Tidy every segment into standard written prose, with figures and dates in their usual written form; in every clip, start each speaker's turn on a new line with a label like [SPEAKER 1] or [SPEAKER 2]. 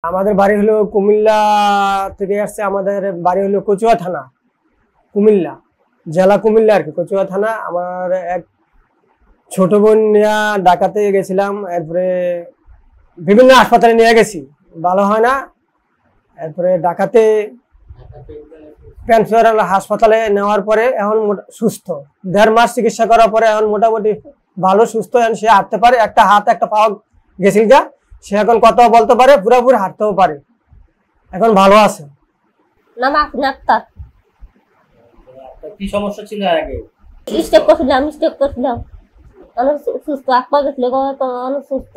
[SPEAKER 1] আমাদের বাড়ি হলো কুমিল্লা থেকে আসছে। আমাদের বাড়ি হলো কচুয়া থানা, কুমিল্লা জেলা, কুমিল্লা আর কি, কচুয়া থানা। আমার এক ছোট বোন নিয়ে ঢাকাতে গেছিলাম, এরপরে বিভিন্ন হাসপাতালে নিয়ে গেছি, ভালো হয় না। এরপরে ঢাকাতে প্যান্সিয়ার হাসপাতালে নেওয়ার পরে এখন সুস্থ। 1.5 মাস চিকিৎসা করার পরে এখন মোটামুটি ভালো সুস্থ। এখন সে হাঁটতে পারে, একটা হাত একটা পা গেছিল গা, সে এখন কথা বলতে পারে, পুরোপুরি হাঁটতেও পারে, এখন ভালো আছে।
[SPEAKER 2] নাম আক্তার।
[SPEAKER 3] কি সমস্যা ছিল আগে?
[SPEAKER 2] স্টেপ করছিলাম অনেক সুস্থ, আকপা গেছিল অনেক সুস্থ।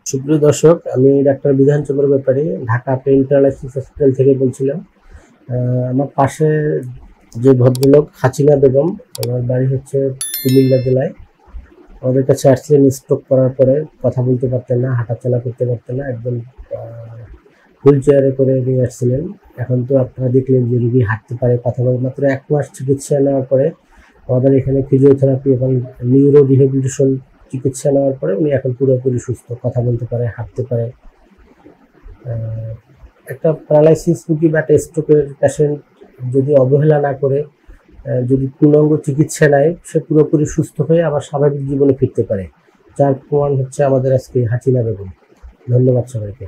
[SPEAKER 4] সুপ্রিয় দর্শক, আমি ডাক্তার বিধান চন্দ্র ব্যাপারী, ঢাকা পেইন প্যারালাইসিস হসপিটাল থেকে বলছিলাম। আমার পাশে যে ভদ্রলোক হাসিনা বেগম, আমার বাড়ি হচ্ছে কুমিল্লা জেলায়। আমাদের কাছে আসছিলেন স্ট্রোক করার পরে, কথা বলতে পারতেন না, হাঁটাচলা করতে পারতেন না, একদম হুইল চেয়ারে করে নিয়ে আসছিলেন। এখন তো আপনারা দেখলেন যে রুগী হাঁটতে পারে, কথা বলে। মাত্র 1 মাস চিকিৎসা নেওয়ার পরে আমাদের এখানে ফিজিওথেরাপি এবং নিউরো রিহ্যাবিলিটেশন চিকিৎসা নেওয়ার পরে উনি এখন পুরোপুরি সুস্থ, কথা বলতে পারে, হাঁটতে পারে। একটা প্যারালাইসিস রুগী বা একটা স্ট্রোকের পেশেন্ট যদি অবহেলা না করে, যদি পূর্ণাঙ্গ চিকিৎসা নেয়, সে পুরোপুরি সুস্থ হয়ে আবার স্বাভাবিক জীবনে ফিরতে পারে। যার প্রমাণ হচ্ছে আমাদের আজকে হাসিনা বেগম। ধন্যবাদ সবাইকে।